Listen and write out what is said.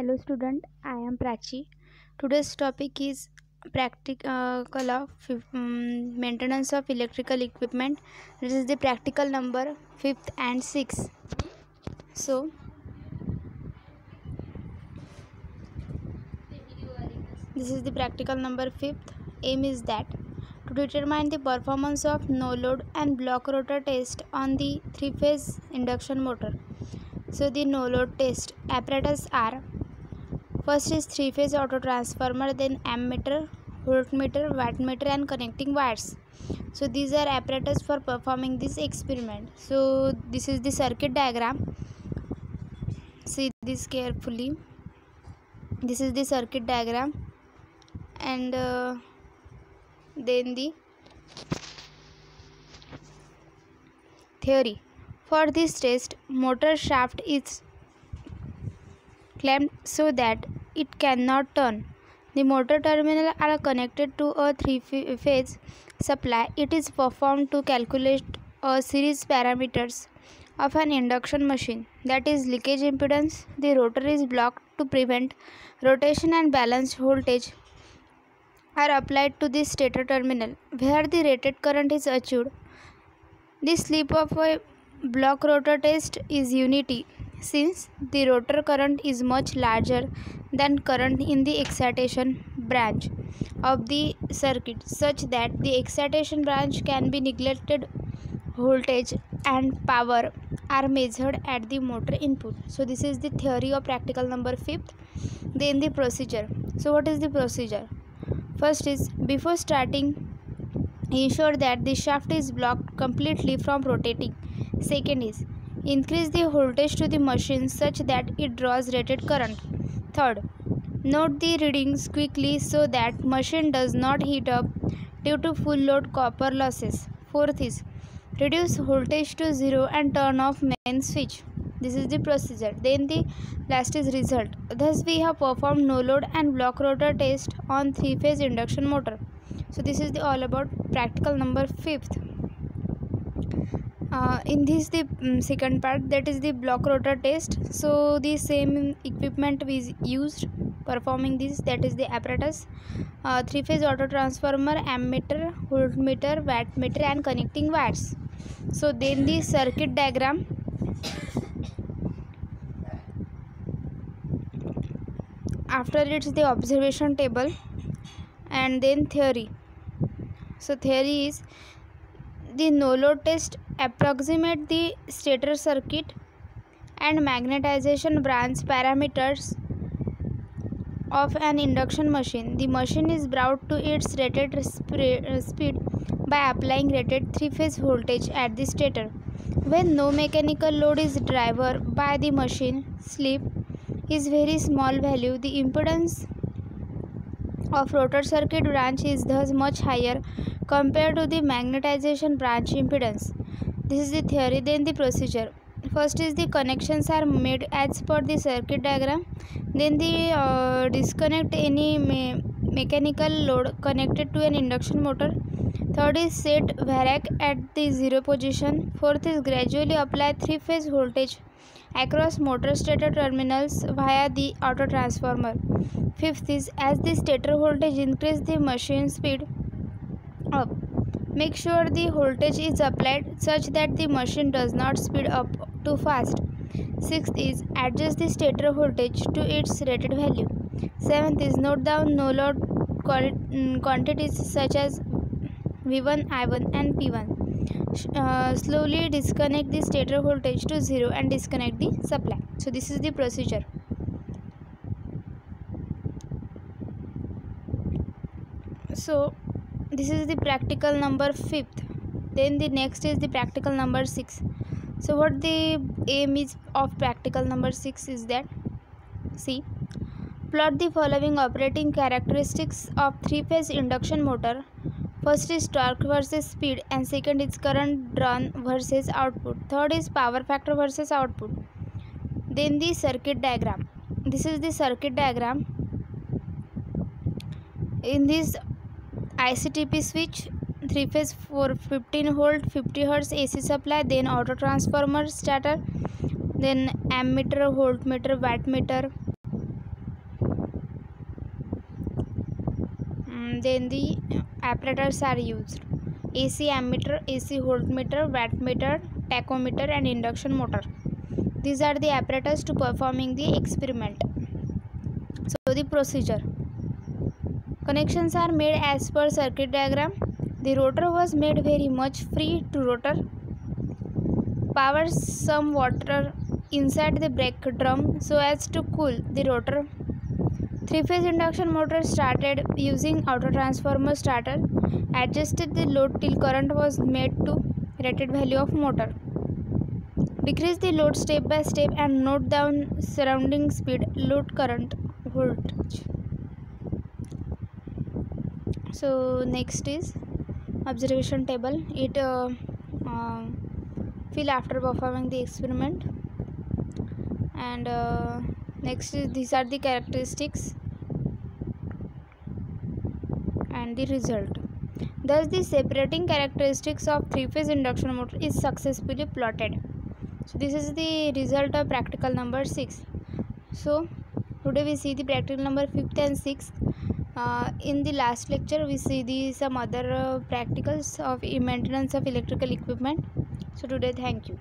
Hello student, I am Prachi. Today's topic is practical of maintenance of electrical equipment. This is the practical number 5th and 6th. So this is the practical number 5th. Aim is that to determine the performance of no load and block rotor test on the 3-phase induction motor. So the no load test apparatus are: first is 3-phase auto transformer, then ammeter, voltmeter, wattmeter and connecting wires. So these are apparatus for performing this experiment. So this is the circuit diagram. See this carefully. This is the circuit diagram, and then the theory. For this test, motor shaft is clamped so that it cannot turn. The motor terminals are connected to a 3-phase supply. It is performed to calculate a series parameters of an induction machine, that is leakage impedance. The rotor is blocked to prevent rotation, and balanced voltage are applied to the stator terminal where the rated current is achieved. The slip of a block rotor test is unity, since the rotor current is much larger than current in the excitation branch of the circuit, such that the excitation branch can be neglected. Voltage and power are measured at the motor input. So this is the theory of practical number 5th. Then the procedure. So what is the procedure? First is, before starting, ensure that the shaft is blocked completely from rotating. Second is, increase the voltage to the machine such that it draws rated current. Third, note the readings quickly so that machine does not heat up due to full load copper losses. Fourth is, reduce voltage to 0 and turn off main switch. This is the procedure. Then the last is result. Thus we have performed no load and block rotor test on 3-phase induction motor. So this is the all about practical number 5th. In this the second part, that is the block rotor test. So the same equipment is used performing this, that is the apparatus, 3-phase auto transformer, ammeter, voltmeter, wattmeter and connecting wires. So then the circuit diagram. After it's the observation table, and then theory. So theory is, the no load test approximate the stator circuit and magnetization branch parameters of an induction machine. The machine is brought to its rated speed by applying rated 3-phase voltage at the stator. When no mechanical load is driven by the machine, slip is very small value. The impedance of rotor circuit branch is thus much higher compared to the magnetization branch impedance. This is the theory. Then the procedure. First is, the connections are made as per the circuit diagram. Then the disconnect any mechanical load connected to an induction motor. Third is, set Varac at the 0 position. Fourth is, gradually apply 3-phase voltage across motor stator terminals via the auto transformer. Fifth is, as the stator voltage increase, the machine speed up. Make sure the voltage is applied such that the machine does not speed up too fast. Sixth is, adjust the stator voltage to its rated value. Seventh is, note down no load quantities such as V1, I1 and P1. Slowly disconnect the stator voltage to 0 and disconnect the supply. So this is the procedure. So this is the practical number 5th. Then the next is the practical number 6. So what the aim is of practical number 6 is that, see, plot the following operating characteristics of 3-phase induction motor. First is torque versus speed, and second is current drawn versus output. Third is power factor versus output. Then the circuit diagram. This is the circuit diagram. In this ICTP switch, 3-phase for 15 volt 50 Hz AC supply, then auto transformer starter, then ammeter, voltmeter, wattmeter, Then the apparatus are used: AC ammeter, AC voltmeter, wattmeter, tachometer, and induction motor. These are the apparatus to performing the experiment. So the procedure: connections are made as per circuit diagram. The rotor was made very much free to rotor. Power some water inside the brake drum so as to cool the rotor. Three-phase induction motor started using autotransformer starter. Adjusted the load till current was made to rated value of motor. Decrease the load step by step and note down surrounding speed, load current, voltage. So next is observation table. It fill after performing the experiment. And next is, these are the characteristics and the result. Thus the separating characteristics of three-phase induction motor is successfully plotted. So this is the result of practical number 6. So today we see the practical number 5th and 6th. In the last lecture we see some other practicals of maintenance of electrical equipment. So today, thank you.